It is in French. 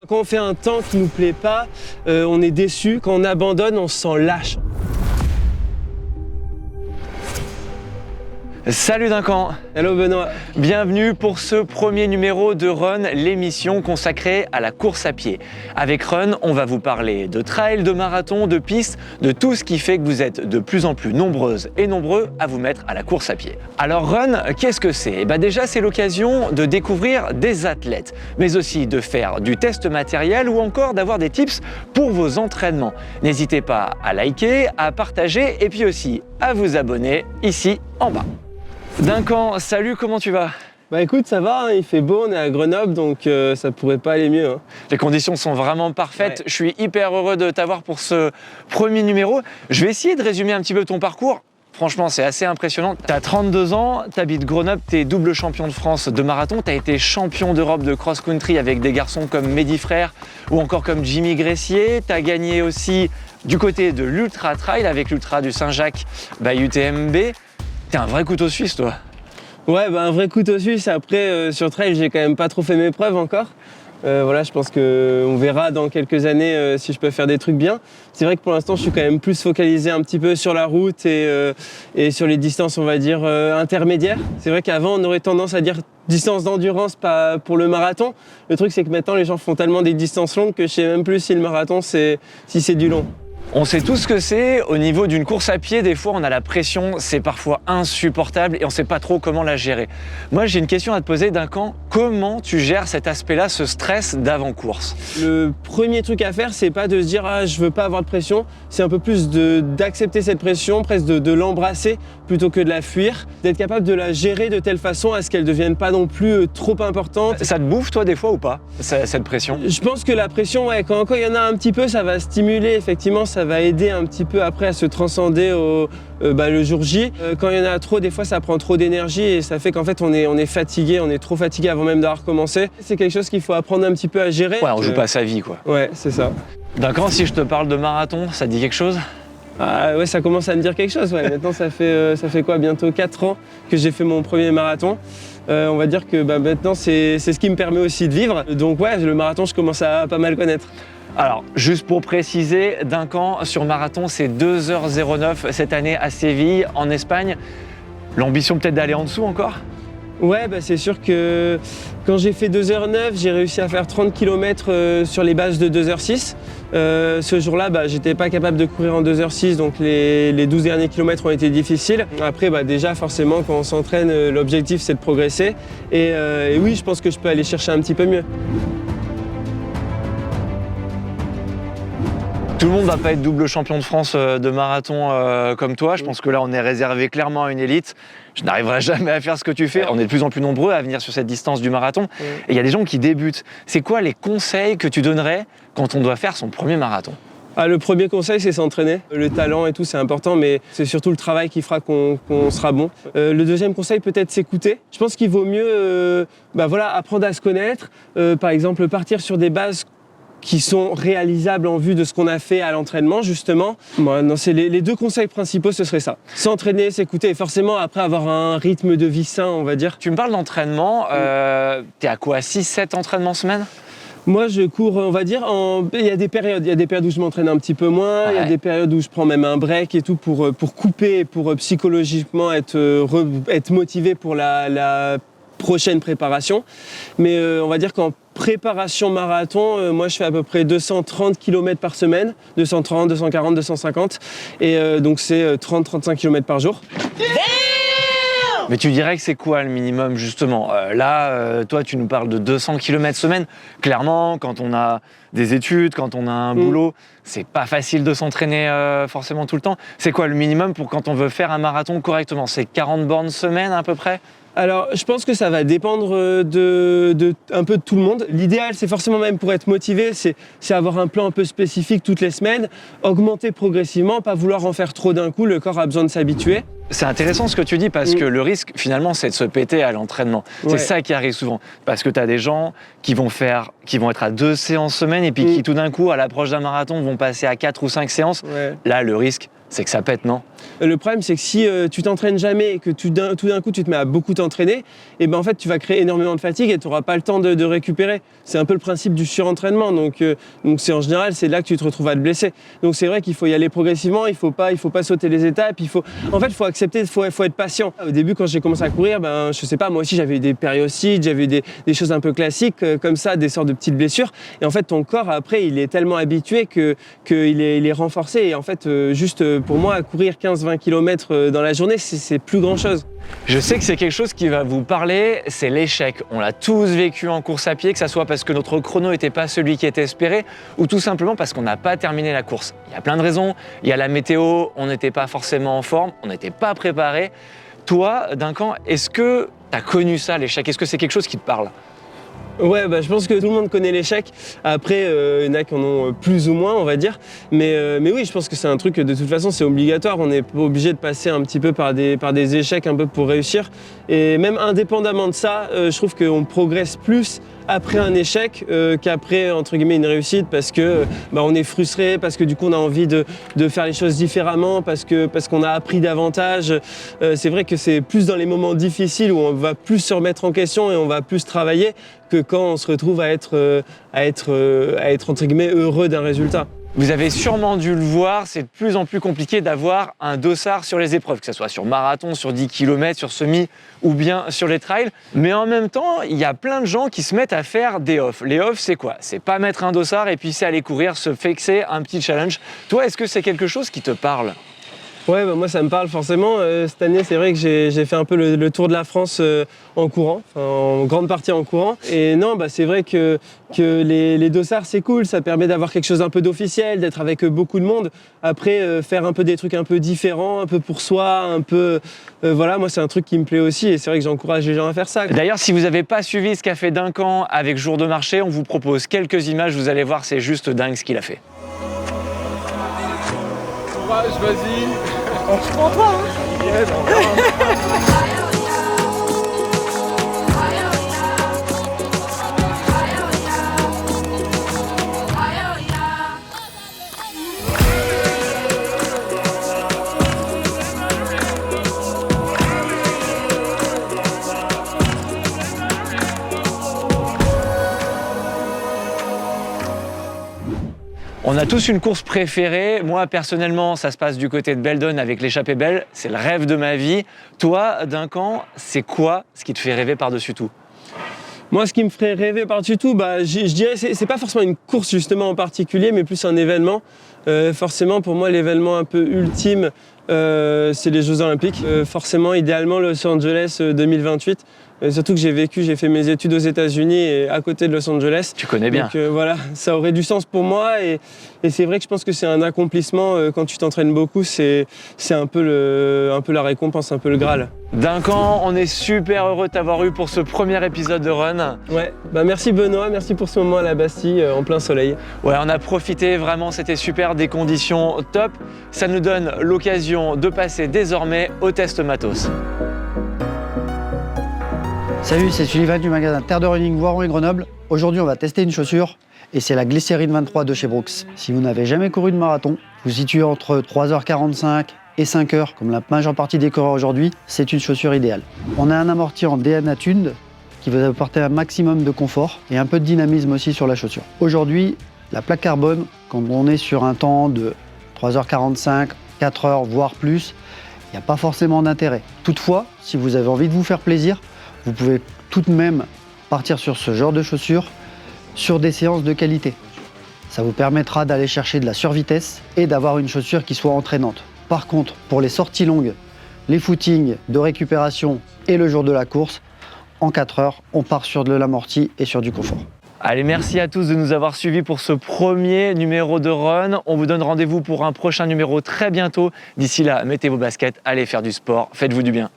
Quand on fait un temps qui nous plaît pas, on est déçu. Quand on abandonne, on se sent lâche. Salut Duncan. Hello Benoît. Bienvenue pour ce premier numéro de Run, l'émission consacrée à la course à pied. Avec Run, on va vous parler de trail, de marathon, de piste, de tout ce qui fait que vous êtes de plus en plus nombreuses et nombreux à vous mettre à la course à pied. Alors Run, qu'est-ce que c'est ? Déjà, c'est l'occasion de découvrir des athlètes, mais aussi de faire du test matériel ou encore d'avoir des tips pour vos entraînements. N'hésitez pas à liker, à partager et puis aussi à vous abonner ici en bas. Duncan, salut, comment tu vas ? Bah écoute, ça va, hein, il fait beau, on est à Grenoble, donc ça pourrait pas aller mieux. Hein. Les conditions sont vraiment parfaites. Ouais. Je suis hyper heureux de t'avoir pour ce premier numéro. Je vais essayer de résumer un petit peu ton parcours. Franchement, c'est assez impressionnant. Tu as 32 ans, tu habites Grenoble, tu es double champion de France de marathon, tu as été champion d'Europe de cross-country avec des garçons comme Mehdi Frère ou encore comme Jimmy Gressier. Tu as gagné aussi du côté de l'Ultra Trail avec l'Ultra du Saint-Jacques UTMB. T'es un vrai couteau suisse, toi. Ouais, un vrai couteau suisse. Après, sur trail, j'ai quand même pas trop fait mes preuves encore. Voilà, je pense qu'on verra dans quelques années si je peux faire des trucs bien. C'est vrai que pour l'instant, je suis quand même plus focalisé un petit peu sur la route et sur les distances, on va dire, intermédiaires. C'est vrai qu'avant, on aurait tendance à dire distance d'endurance, pas pour le marathon. Le truc, c'est que maintenant, les gens font tellement des distances longues que je sais même plus si le marathon, si c'est du long. On sait tout ce que c'est. Au niveau d'une course à pied, des fois, on a la pression, c'est parfois insupportable et on ne sait pas trop comment la gérer. Moi, j'ai une question à te poser, Duncan. Comment tu gères cet aspect-là, ce stress d'avant-course ? Le premier truc à faire, c'est pas de se dire « Ah, je veux pas avoir de pression », c'est un peu plus d'accepter cette pression, presque de l'embrasser plutôt que de la fuir, d'être capable de la gérer de telle façon à ce qu'elle ne devienne pas non plus trop importante. Ça te bouffe, toi, des fois, ou pas, cette pression ? Je pense que la pression, ouais, quand il y en a un petit peu, ça va stimuler, effectivement, ça va aider un petit peu après à se transcender le jour J. Quand il y en a trop, des fois, ça prend trop d'énergie et ça fait qu'en fait, on est fatigué, on est trop fatigué avant même d'avoir commencé. C'est quelque chose qu'il faut apprendre un petit peu à gérer. Ouais, on joue pas sa vie, quoi. Ouais, c'est ça. Duncan, si je te parle de marathon, ça te dit quelque chose ? Ah ouais, ça commence à me dire quelque chose. Ouais. Maintenant, ça fait quoi, bientôt 4 ans que j'ai fait mon premier marathon. On va dire que maintenant, c'est ce qui me permet aussi de vivre. Donc ouais, le marathon, je commence à pas mal connaître. Alors, juste pour préciser, Duncan, sur marathon, c'est 2h09 cette année à Séville, en Espagne. L'ambition peut-être d'aller en dessous encore ? Ouais, c'est sûr que quand j'ai fait 2h09, j'ai réussi à faire 30 km sur les bases de 2h06. Ce jour-là, j'étais pas capable de courir en 2h06, donc les 12 derniers kilomètres ont été difficiles. Après, déjà, forcément, quand on s'entraîne, l'objectif, c'est de progresser. Et oui, je pense que je peux aller chercher un petit peu mieux. Tout le monde va pas être double champion de France de marathon comme toi. Je pense que là, on est réservé clairement à une élite. Je n'arriverai jamais à faire ce que tu fais. On est de plus en plus nombreux à venir sur cette distance du marathon. Et il y a des gens qui débutent. C'est quoi les conseils que tu donnerais quand on doit faire son premier marathon ? Le premier conseil, c'est s'entraîner. Le talent et tout, c'est important, mais c'est surtout le travail qui fera qu'on sera bon. Le deuxième conseil, peut-être s'écouter. Je pense qu'il vaut mieux apprendre à se connaître. Par exemple, partir sur des bases qui sont réalisables en vue de ce qu'on a fait à l'entraînement, justement. C'est les deux conseils principaux, ce serait ça. S'entraîner, s'écouter, et forcément, après, avoir un rythme de vie sain, on va dire. Tu me parles d'entraînement, t'es à quoi, 6-7 entraînements semaine ? Moi, je cours, on va dire, il y a des périodes. Il y a des périodes où je m'entraîne un petit peu moins, il y a des périodes où je prends même un break et tout pour couper, pour psychologiquement être motivé pour la prochaine préparation. Mais on va dire qu'en préparation marathon, moi je fais à peu près 230 km par semaine, 230, 240, 250, et donc c'est 30-35 km par jour. Mais tu dirais que c'est quoi le minimum justement ? Toi tu nous parles de 200 km semaine. Clairement, quand on a des études, quand on a un boulot, c'est pas facile de s'entraîner forcément tout le temps. C'est quoi le minimum pour quand on veut faire un marathon correctement ? C'est 40 bornes semaine à peu près ? Alors, je pense que ça va dépendre un peu de tout le monde. L'idéal, c'est forcément même pour être motivé, c'est avoir un plan un peu spécifique toutes les semaines, augmenter progressivement, pas vouloir en faire trop d'un coup, le corps a besoin de s'habituer. C'est intéressant ce que tu dis parce que le risque finalement c'est de se péter à l'entraînement. Ouais. C'est ça qui arrive souvent parce que tu as des gens qui vont être à 2 séances semaine et puis qui tout d'un coup à l'approche d'un marathon vont passer à 4 ou 5 séances. Ouais. Là le risque c'est que ça pète, non? Le problème, c'est que si tu t'entraînes jamais et que tout d'un coup tu te mets à beaucoup t'entraîner, et ben en fait tu vas créer énormément de fatigue et tu n'auras pas le temps de récupérer. C'est un peu le principe du surentraînement. Donc c'est en général c'est là que tu te retrouves à te blesser. Donc c'est vrai qu'il faut y aller progressivement. Il faut pas sauter les étapes. Faut accepter. Faut être patient. Au début, quand j'ai commencé à courir, ben je sais pas, moi aussi j'avais eu des périostite, j'avais eu des choses un peu classiques comme ça, des sortes de petites blessures. Et en fait ton corps après il est tellement habitué qu'il est renforcé. Et en fait juste pour moi courir 15-20 km dans la journée, c'est plus grand chose. Je sais que c'est quelque chose qui va vous parler, c'est l'échec. On l'a tous vécu en course à pied, que ce soit parce que notre chrono n'était pas celui qui était espéré ou tout simplement parce qu'on n'a pas terminé la course. Il y a plein de raisons, il y a la météo, on n'était pas forcément en forme, on n'était pas préparé. Toi, Duncan, est-ce que tu as connu ça, l'échec? Est-ce que c'est quelque chose qui te parle? Ouais, bah, je pense que tout le monde connaît l'échec. Après, il y en a qui en ont plus ou moins, on va dire. Mais oui, je pense que c'est un truc, de toute façon, c'est obligatoire. On n'est pas obligé de passer un petit peu par des échecs un peu pour réussir. Et même indépendamment de ça, je trouve qu'on progresse plus après un échec qu'après, entre guillemets, une réussite parce que on est frustré, parce que du coup, on a envie de faire les choses différemment, parce qu'on a appris davantage. C'est vrai que c'est plus dans les moments difficiles où on va plus se remettre en question et on va plus travailler que quand on se retrouve à être entre guillemets heureux d'un résultat. Vous avez sûrement dû le voir, c'est de plus en plus compliqué d'avoir un dossard sur les épreuves, que ce soit sur marathon, sur 10 km, sur semi ou bien sur les trails. Mais en même temps, il y a plein de gens qui se mettent à faire des off. Les off, c'est quoi? C'est pas mettre un dossard et puis c'est aller courir, se fixer un petit challenge. Toi, est-ce que c'est quelque chose qui te parle? Ouais, bah moi ça me parle forcément. Cette année, c'est vrai que j'ai fait un peu le tour de la France en courant, en grande partie en courant. Et non, c'est vrai que les dossards, c'est cool, ça permet d'avoir quelque chose d'un peu d'officiel, d'être avec beaucoup de monde. Après, faire un peu des trucs un peu différents, un peu pour soi, un peu... voilà, moi c'est un truc qui me plaît aussi et c'est vrai que j'encourage les gens à faire ça. D'ailleurs, si vous n'avez pas suivi ce qu'a fait Duncan avec Jour de marché, on vous propose quelques images, vous allez voir, c'est juste dingue ce qu'il a fait. Vas-y. Je prends toi, hein. Yes, On a tous une course préférée. Moi, personnellement, ça se passe du côté de Beldon avec l'échappée belle. C'est le rêve de ma vie. Toi, Duncan, c'est quoi ce qui te fait rêver par-dessus tout? Moi, ce qui me ferait rêver par-dessus tout, je dirais c'est pas forcément une course justement en particulier, mais plus un événement. Forcément, pour moi, l'événement un peu ultime, c'est les Jeux Olympiques. Forcément, idéalement, Los Angeles 2028. Surtout que j'ai fait mes études aux États-Unis et à côté de Los Angeles. Tu connais bien. Donc voilà, ça aurait du sens pour moi et c'est vrai que je pense que c'est un accomplissement quand tu t'entraînes beaucoup, c'est un peu la récompense, un peu le Graal. Duncan, on est super heureux de t'avoir eu pour ce premier épisode de Run. Ouais, merci Benoît, merci pour ce moment à la Bastille en plein soleil. Ouais, on a profité, vraiment c'était super, des conditions top. Ça nous donne l'occasion de passer désormais au test matos. Salut, c'est Sullivan du magasin Terre de Running Voiron et Grenoble. Aujourd'hui, on va tester une chaussure et c'est la Glycérine 23 de chez Brooks. Si vous n'avez jamais couru de marathon, vous situez entre 3h45 et 5h, comme la majeure partie des coureurs aujourd'hui, c'est une chaussure idéale. On a un amorti en DNA Tuned qui va apporter un maximum de confort et un peu de dynamisme aussi sur la chaussure. Aujourd'hui, la plaque carbone, quand on est sur un temps de 3h45, 4h, voire plus, il n'y a pas forcément d'intérêt. Toutefois, si vous avez envie de vous faire plaisir, vous pouvez tout de même partir sur ce genre de chaussures sur des séances de qualité. Ça vous permettra d'aller chercher de la survitesse et d'avoir une chaussure qui soit entraînante. Par contre, pour les sorties longues, les footings de récupération et le jour de la course, en 4 heures, on part sur de l'amorti et sur du confort. Allez, merci à tous de nous avoir suivis pour ce premier numéro de Run. On vous donne rendez-vous pour un prochain numéro très bientôt. D'ici là, mettez vos baskets, allez faire du sport, faites-vous du bien.